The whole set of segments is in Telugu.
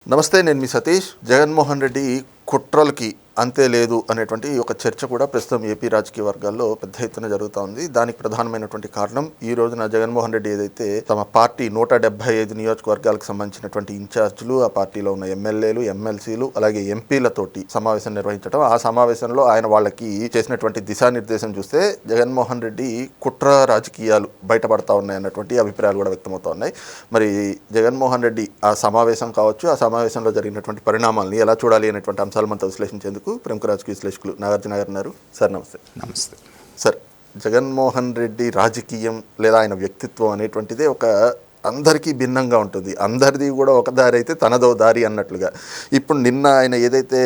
నమస్తే, నేను మీ సతీష్. జగన్మోహన్ రెడ్డి కుట్రలకి అంతే లేదు అనేటువంటి ఒక చర్చ కూడా ప్రస్తుతం ఏపీ రాజకీయ వర్గాల్లో పెద్ద ఎత్తున జరుగుతూ ఉంది. దానికి ప్రధానమైనటువంటి కారణం ఈ రోజున జగన్మోహన్ రెడ్డి ఏదైతే తమ పార్టీ 175 నియోజకవర్గాలకు సంబంధించినటువంటి ఇన్ఛార్జీలు, ఆ పార్టీలో ఉన్న ఎమ్మెల్యేలు, ఎమ్మెల్సీలు, అలాగే ఎంపీలతోటి సమావేశం నిర్వహించడం, ఆ సమావేశంలో ఆయన వాళ్ళకి చేసినటువంటి దిశానిర్దేశం చూస్తే జగన్మోహన్ రెడ్డి కుట్ర రాజకీయాలు బయటపడతా ఉన్నాయన్నటువంటి అభిప్రాయాలు కూడా వ్యక్తమవుతా ఉన్నాయి. మరి జగన్మోహన్ రెడ్డి ఆ సమావేశం కావచ్చు, ఆ సమావేశంలో జరిగినటువంటి పరిణామాలని ఎలా చూడాలి అనేటువంటి అంశాలు మనతో విశ్లేషించేందుకు ప్రముఖ రాజకీయ విశ్లేషకులు నాగార్జున గారు ఉన్నారు. సార్ నమస్తే. నమస్తే సార్, జగన్మోహన్ రెడ్డి రాజకీయం లేదా ఆయన వ్యక్తిత్వం అనేటువంటిదే ఒక అందరికీ భిన్నంగా ఉంటుంది. అందరిది కూడా ఒక దారి అయితే తనదో దారి అన్నట్లుగా. ఇప్పుడు నిన్న ఆయన ఏదైతే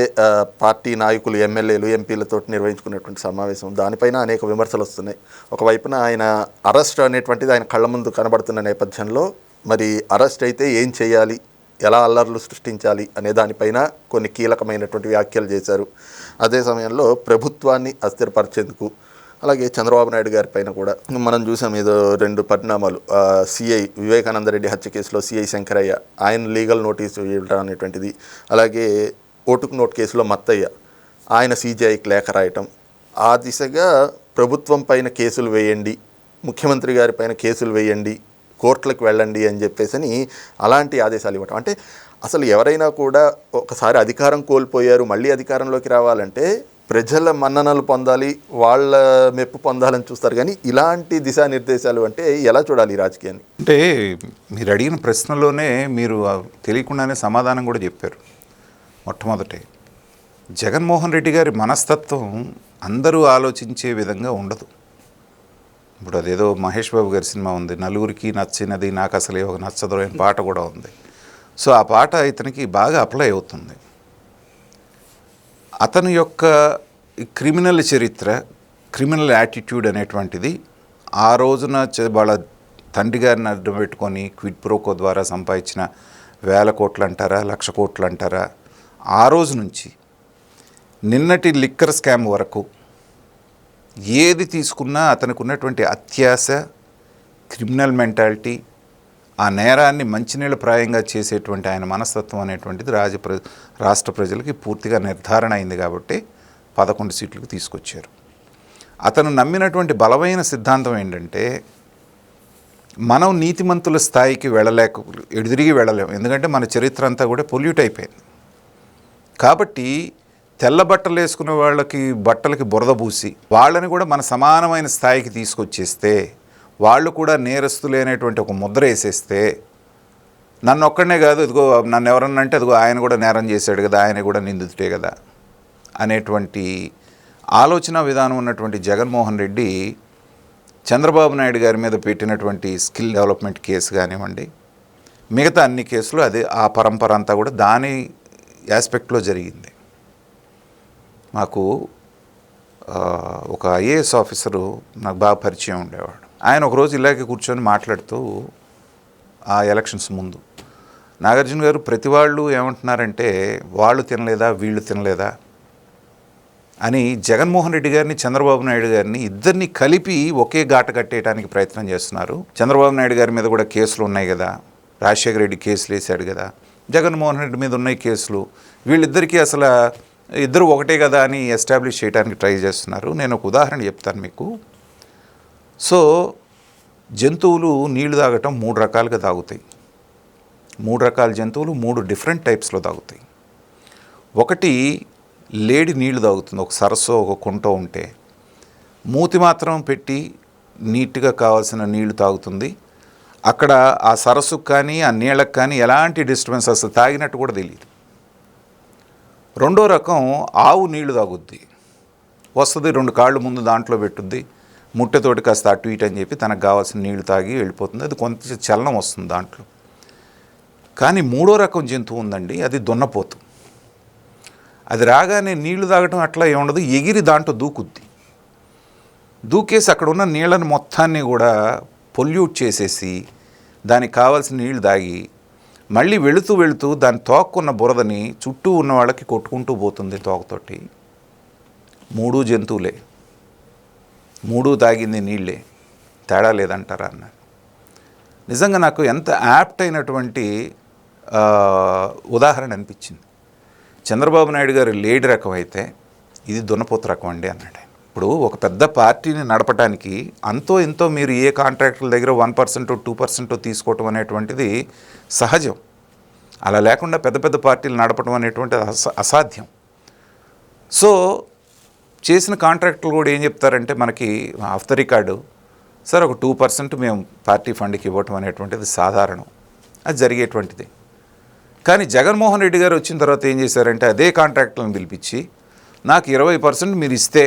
పార్టీ నాయకులు, ఎమ్మెల్యేలు, ఎంపీలతో నిర్వహించుకున్నటువంటి సమావేశం, దానిపైన అనేక విమర్శలు వస్తున్నాయి. ఒకవైపున ఆయన అరెస్ట్ అనేటువంటిది ఆయన కళ్ళ ముందు కనబడుతున్న నేపథ్యంలో మరి అరెస్ట్ అయితే ఏం చేయాలి, ఎలా అల్లర్లు సృష్టించాలి అనే దానిపైన కొన్ని కీలకమైనటువంటి వ్యాఖ్యలు చేశారు. అదే సమయంలో ప్రభుత్వాన్ని అస్థిరపరిచేందుకు, అలాగే చంద్రబాబు నాయుడు గారి పైన కూడా మనం చూసాం ఏదో రెండు పరిణామాలు. సిఐ వివేకానందరెడ్డి హత్య కేసులో సిఐ శంకరయ్య ఆయన లీగల్ నోటీసు ఇవ్వడం అనేటువంటిది, అలాగే ఓటుకు నోటు కేసులో మత్తయ్య ఆయన సిజేఐకి లేఖ రాయటం, ఆ దిశగా ప్రభుత్వం పైన కేసులు వేయండి, ముఖ్యమంత్రి గారి పైన కేసులు వేయండి, కోర్టులకు వెళ్ళండి అని చెప్పేసి అలాంటి ఆదేశాలు ఇవ్వటం. అంటే అసలు ఎవరైనా కూడా ఒకసారి అధికారం కోల్పోయారు, మళ్ళీ అధికారంలోకి రావాలంటే ప్రజల మన్ననలు పొందాలి, వాళ్ళ మెప్పు పొందాలని చూస్తారు. కానీ ఇలాంటి దిశానిర్దేశాలు అంటే ఎలా చూడాలి ఈ రాజకీయాన్ని? అంటే మీరు అడిగిన ప్రశ్నలోనే మీరు తెలియకుండానే సమాధానం కూడా చెప్పారు. మొట్టమొదటే జగన్మోహన్ రెడ్డి గారి మనస్తత్వం అందరూ ఆలోచించే విధంగా ఉండదు. ఇప్పుడు అదేదో మహేష్ బాబు గారి సినిమా ఉంది, నలుగురికి నచ్చినది నాకు అసలు ఒక నచ్చదు అనే పాట కూడా ఉంది. సో ఆ పాట ఇతనికి బాగా అప్లై అవుతుంది. అతని యొక్క క్రిమినల్ చరిత్ర, క్రిమినల్ యాటిట్యూడ్ అనేటువంటిది ఆ రోజున వాళ్ళ తండ్రి గారిని అడ్డం పెట్టుకొని క్విడ్ ప్రోకో ద్వారా సంపాదించిన 1000 కోట్లు అంటారా, 1,00,000 కోట్లు అంటారా, ఆ రోజు నుంచి నిన్నటి లిక్కర్ స్కామ్ వరకు ఏది తీసుకున్నా అతనికి ఉన్నటువంటి అత్యాశ, క్రిమినల్ మెంటాలిటీ, ఆ నేరాన్ని మంచినీళ్ళ ప్రాయంగా చేసేటువంటి ఆయన మనస్తత్వం అనేటువంటిది రాష్ట్ర ప్రజలకి పూర్తిగా నిర్ధారణ అయింది. కాబట్టి 11 సీట్లకు తీసుకొచ్చారు. అతను నమ్మినటువంటి బలమైన సిద్ధాంతం ఏంటంటే, మనం నీతిమంతుల స్థాయికి ఎదురిగి వెళ్ళలేము. ఎందుకంటే మన చరిత్ర అంతా కూడా పొల్యూట్ అయిపోయింది. కాబట్టి తెల్ల బట్టలు వేసుకునే బట్టలకి బురద పూసి వాళ్ళని కూడా మన సమానమైన స్థాయికి తీసుకొచ్చేస్తే, వాళ్ళు కూడా నేరస్తులేనటువంటి ఒక ముద్ర వేసేస్తే, నన్ను ఒక్కడనే కాదు, ఇదిగో నన్ను ఎవరన్నా అంటే అదిగో ఆయన కూడా నేరం చేశాడు కదా, ఆయన కూడా నిందితుడే కదా అనేటువంటి ఆలోచన విధానం ఉన్నటువంటి జగన్మోహన్ రెడ్డి చంద్రబాబు నాయుడు గారి మీద పెట్టినటువంటి స్కిల్ డెవలప్మెంట్ కేసు కానివ్వండి, మిగతా అన్ని కేసులు అదే ఆ పరంపర అంతా కూడా దాని ఆస్పెక్ట్లో జరిగింది. మాకు ఒక ఐఏఎస్ ఆఫీసరు నాకు బాగా పరిచయం ఉండేవాడు. ఆయన ఒకరోజు ఇలాగే కూర్చొని మాట్లాడుతూ ఆ ఎలక్షన్స్ ముందు, నాగార్జున గారు ప్రతి వాళ్ళు ఏమంటున్నారంటే వాళ్ళు తినలేదా, వీళ్ళు తినలేదా అని జగన్మోహన్ రెడ్డి గారిని, చంద్రబాబు నాయుడు గారిని ఇద్దరిని కలిపి ఒకే ఘాట కట్టేయడానికి ప్రయత్నం చేస్తున్నారు. చంద్రబాబు నాయుడు గారి మీద కూడా కేసులు ఉన్నాయి కదా, రాజశేఖర రెడ్డి కేసులు వేశాడు కదా, జగన్మోహన్ రెడ్డి మీద ఉన్నాయి కేసులు, వీళ్ళిద్దరికీ అసలు ఇద్దరు ఒకటే కదా అని ఎస్టాబ్లిష్ చేయడానికి ట్రై చేస్తున్నారు. నేను ఒక ఉదాహరణ చెప్తాను మీకు. సో జంతువులు నీళ్లు తాగటం 3 రకాలుగా తాగుతాయి. 3 రకాల జంతువులు 3 డిఫరెంట్ టైప్స్లో తాగుతాయి. ఒకటి లేడి నీళ్లు తాగుతుంది. ఒక సరస్సు, ఒక కుంట ఉంటే మూతి మాత్రం పెట్టి నీట్గా కావాల్సిన నీళ్లు తాగుతుంది. అక్కడ ఆ సరస్సుకు కానీ ఆ నీళ్ళకు కానీ ఎలాంటి డిస్టర్బెన్స్ అసలు తాగినట్టు కూడా తెలియదు. రెండో రకం ఆవు నీళ్లు తాగుద్ది. వస్తుంది, 2 కాళ్ళు ముందు దాంట్లో పెట్టుద్ది, ముట్టెతోటి కాస్త అటు ఇటు అని చెప్పి తనకు కావాల్సిన నీళ్లు తాగి వెళ్ళిపోతుంది. అది కొంత చలనం వస్తుంది దాంట్లో. కానీ మూడో రకం జంతువు ఉందండి, అది దున్నపోతు. అది రాగానే నీళ్లు తాగటం అట్లా ఏముండదు, ఎగిరి దాంట్లో దూకుద్ది. దూకేసి అక్కడ ఉన్న నీళ్ళని మొత్తాన్ని కూడా పొల్యూట్ చేసేసి దానికి కావాల్సిన నీళ్లు తాగి మళ్ళీ వెళుతూ దాని తోక్కున్న బురదని చుట్టూ ఉన్న వాళ్ళకి కొట్టుకుంటూ పోతుంది తోకతోటి. 3 జంతువులే, 3 తాగింది నీళ్ళే, తేడా లేదంటారా అన్నారు. నిజంగా నాకు ఎంత యాప్ట్ అయినటువంటి ఉదాహరణ అనిపించింది. చంద్రబాబు నాయుడు గారు లేడి రకం అయితే ఇది దున్నపోతు రకం అండి అన్నాడు. ఇప్పుడు ఒక పెద్ద పార్టీని నడపడానికి అంతో ఎంతో మీరు ఏ కాంట్రాక్టుల దగ్గర 1% 2% తీసుకోవటం అనేటువంటిది సహజం. అలా లేకుండా పెద్ద పెద్ద పార్టీలు నడపడం అనేటువంటిది అసాధ్యం. సో చేసిన కాంట్రాక్టులు కూడా ఏం చెప్తారంటే మనకి ఆఫ్ ద రికార్డు, సార్ ఒక 2% మేము పార్టీ ఫండ్కి ఇవ్వటం అనేటువంటిది సాధారణం, అది జరిగేటువంటిది. కానీ జగన్మోహన్ రెడ్డి గారు వచ్చిన తర్వాత ఏం చేశారంటే అదే కాంట్రాక్టులను పిలిపించి నాకు 20% మీరు ఇస్తే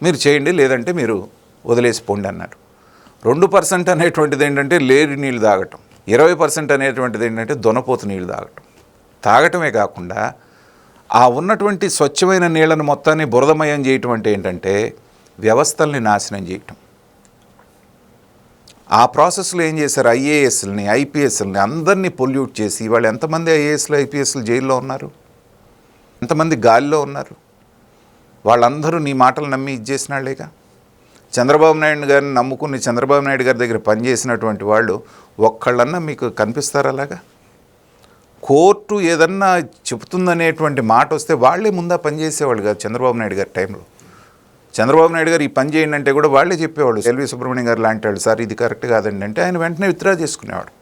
మీరు చేయండి, లేదంటే మీరు వదిలేసి పోండి అన్నారు. 2% అనేటువంటిది ఏంటంటే లేడి నీళ్ళు తాగటం, 20% అనేటువంటిది ఏంటంటే దొనపోతు నీళ్ళు తాగటమే కాకుండా ఆ ఉన్నటువంటి స్వచ్ఛమైన నీళ్ళను మొత్తాన్ని బురదమయం చేయటం అంటే ఏంటంటే వ్యవస్థల్ని నాశనం చేయటం. ఆ ప్రాసెస్లో ఏం చేశారు, ఐఏఎస్ని ఐపీఎస్ని అందరినీ పొల్యూట్ చేసి ఇవాళ ఎంతమంది ఐఏఎస్లు ఐపీఎస్లు జైల్లో ఉన్నారు, ఎంతమంది గాలిలో ఉన్నారు. వాళ్ళందరూ నీ మాటలు నమ్మి ఇచ్చేసిన వాళ్ళేగా. చంద్రబాబు నాయుడు గారిని నమ్ముకుని చంద్రబాబు నాయుడు గారి దగ్గర పనిచేసినటువంటి వాళ్ళు ఒక్కళ్ళన్నా మీకు కనిపిస్తారు అలాగా? కోర్టు ఏదన్నా చెబుతుందనేటువంటి మాట వస్తే వాళ్ళే ముందా పనిచేసేవాళ్ళు కాదు. చంద్రబాబు నాయుడు గారి టైంలో చంద్రబాబు నాయుడు గారు ఈ పని చేయండి అంటే కూడా వాళ్ళే చెప్పేవాళ్ళు. ఎల్వి సుబ్రహ్మణ్యం గారు లాంటి వాళ్ళు, సార్ ఇది కరెక్ట్ కాదండి అంటే ఆయన వెంటనే విత్డ్రా చేసుకునేవాడు.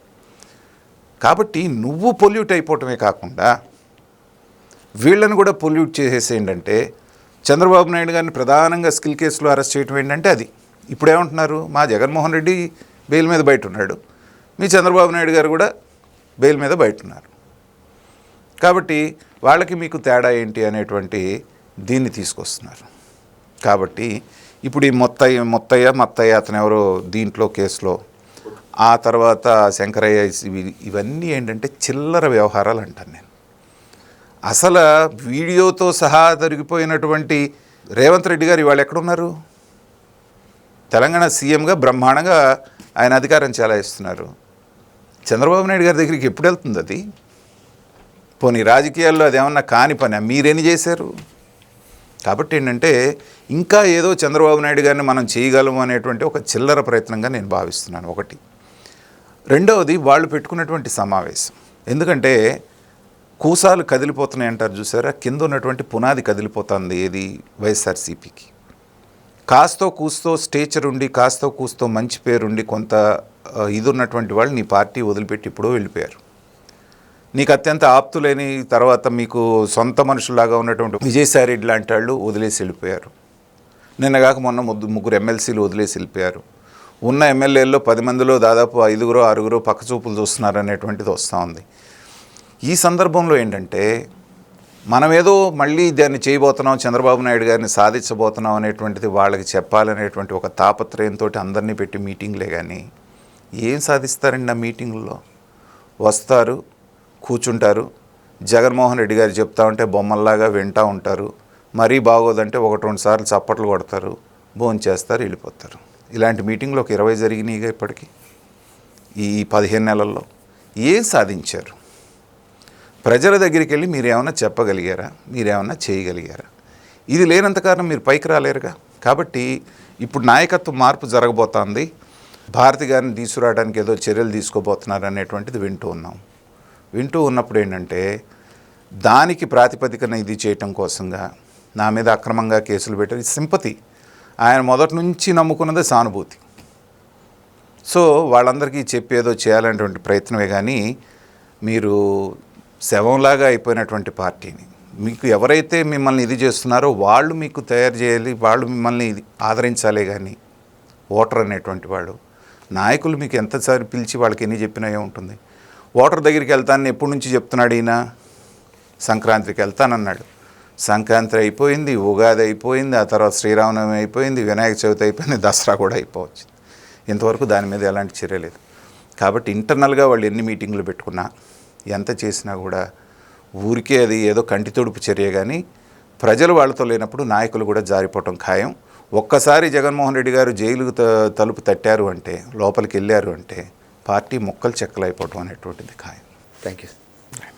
కాబట్టి నువ్వు పొల్యూట్ అయిపోవటమే కాకుండా వీళ్ళని కూడా పొల్యూట్ చేసేసేంటంటే చంద్రబాబు నాయుడు గారిని ప్రధానంగా స్కిల్ కేసులో అరెస్ట్ చేయటం ఏంటంటే అది. ఇప్పుడు ఏమంటున్నారు, మా జగన్మోహన్ రెడ్డి బెయిల్ మీద బయట ఉన్నాడు, మీ చంద్రబాబు నాయుడు గారు కూడా బెయిల్ మీద బయట ఉన్నారు, కాబట్టి వాళ్ళకి మీకు తేడా ఏంటి అనేటువంటి దీన్ని తీసుకొస్తున్నారు. కాబట్టి ఇప్పుడు ఈ మొత్తయ్య అతను ఎవరో దీంట్లో కేసులో, ఆ తర్వాత శంకరయ్య, ఇవన్నీ ఏంటంటే చిల్లర వ్యవహారాలు అంటాను నేను. అసలు వీడియోతో సహా దొరికిపోయినటువంటి రేవంత్ రెడ్డి గారు ఇవాళ ఎక్కడున్నారు? తెలంగాణ సీఎంగా బ్రహ్మాండంగా ఆయన అధికారం చెలాయిస్తున్నారు. చంద్రబాబు నాయుడు గారి దగ్గరికి ఎప్పుడు వెళ్తుంది అది? పోనీ రాజకీయాల్లో అది ఏమన్నా కాని పని మీరేని చేశారు? కాబట్టి ఏంటంటే ఇంకా ఏదో చంద్రబాబు నాయుడు గారిని మనం చేయగలము అనేటువంటి ఒక చిల్లర ప్రయత్నంగా నేను భావిస్తున్నాను. ఒకటి. రెండవది వాళ్ళు పెట్టుకున్నటువంటి సమావేశం. ఎందుకంటే కూసాలు కదిలిపోతున్నాయి అంటారు చూసారా, కింద ఉన్నటువంటి పునాది కదిలిపోతుంది. ఏది? వైఎస్ఆర్సీపీకి. కాస్తో కూస్తో స్టేచర్ ఉండి, కాస్తో కూస్తో మంచి పేరుండి, కొంత ఇది ఉన్నటువంటి వాళ్ళు నీ పార్టీ వదిలిపెట్టి ఇప్పుడు వెళ్ళిపోయారు. నీకు అత్యంత ఆప్తులేని, తర్వాత మీకు సొంత మనుషులాగా ఉన్నటువంటి విజయసాయి రెడ్డి లాంటి వాళ్ళు వదిలేసి వెళ్ళిపోయారు. నిన్నగాక మొన్న ముగ్గురు ఎమ్మెల్సీలు వదిలేసి వెళ్ళిపోయారు. ఉన్న ఎమ్మెల్యేల్లో 10 మందిలో దాదాపు 5గురో 6గురో పక్కచూపులు చూస్తున్నారు అనేటువంటిది వస్తూ ఉంది. ఈ సందర్భంలో ఏంటంటే మనం ఏదో మళ్ళీ దాన్ని చేయబోతున్నాం, చంద్రబాబు నాయుడు గారిని సాధించబోతున్నాం అనేటువంటిది వాళ్ళకి చెప్పాలనేటువంటి ఒక తాపత్రయంతో అందరినీ పెట్టి మీటింగ్లే. కానీ ఏం సాధిస్తారండి ఆ మీటింగుల్లో? వస్తారు, కూర్చుంటారు, జగన్మోహన్ రెడ్డి గారు చెప్తా ఉంటే బొమ్మల్లాగా వింటూ ఉంటారు, మరీ బాగోదంటే 1-2 సార్లు చప్పట్లు కొడతారు, భోంచేస్తారు, వెళ్ళిపోతారు. ఇలాంటి మీటింగ్లు ఒక 20 జరిగినాయిగా ఇప్పటికీ ఈ 15 నెలల్లో. ఏం సాధించారు? ప్రజల దగ్గరికి వెళ్ళి మీరేమన్నా చెప్పగలిగారా? మీరేమన్నా చేయగలిగారా? ఇది లేనంత కారణం మీరు పైకి రాలేరుగా. కాబట్టి ఇప్పుడు నాయకత్వ మార్పు జరగబోతోంది, భారతి గారిని తీసుకురావడానికి ఏదో చర్యలు తీసుకోబోతున్నారు అనేటువంటిది వింటూ ఉన్నప్పుడు ఏంటంటే దానికి ప్రాతిపదికన ఇది చేయటం కోసంగా నా మీద అక్రమంగా కేసులు పెట్టారు. సింపతి, ఆయన మొదటి నుంచి నమ్ముకున్నదే సానుభూతి. సో వాళ్ళందరికీ చెప్పి ఏదో చేయాలనేటువంటి ప్రయత్నమే. కానీ మీరు శవంలాగా అయిపోయినటువంటి పార్టీని, మీకు ఎవరైతే మిమ్మల్ని ఇది చేస్తున్నారో వాళ్ళు మీకు తయారు చేయాలి, వాళ్ళు మిమ్మల్ని ఆదరించాలే. కానీ ఓటర్ అనేటువంటి వాడు, నాయకులు మీకు ఎంతసారి పిలిచి వాళ్ళకి ఎన్ని చెప్పినా ఏముంటుంది? ఓటర్ దగ్గరికి వెళ్తానని ఎప్పటి నుంచి చెప్తున్నాడు ఈయన? సంక్రాంతికి వెళ్తానన్నాడు. సంక్రాంతి అయిపోయింది, ఉగాది అయిపోయింది, ఆ తర్వాత శ్రీరామనవమి అయిపోయింది, వినాయక చవితి అయిపోయింది, దసరా కూడా అయిపోవచ్చు. ఇంతవరకు దాని మీద ఎలాంటి చర్య లేదు. కాబట్టి ఇంటర్నల్గా వాళ్ళు ఎన్ని మీటింగులు పెట్టుకున్నా, ఎంత చేసినా కూడా ఊరికే అది ఏదో కంటి తుడుపు చర్య. కానీ ప్రజలు వాళ్ళతో లేనప్పుడు నాయకులు కూడా జారిపోవటం ఖాయం. ఒక్కసారి జగన్మోహన్ రెడ్డి గారు జైలుకు తలుపు తట్టారు అంటే, లోపలికి వెళ్ళారు అంటే పార్టీ ముక్కలు చెక్కలు అయిపోవటం అనేటువంటిది ఖాయం. Thank you.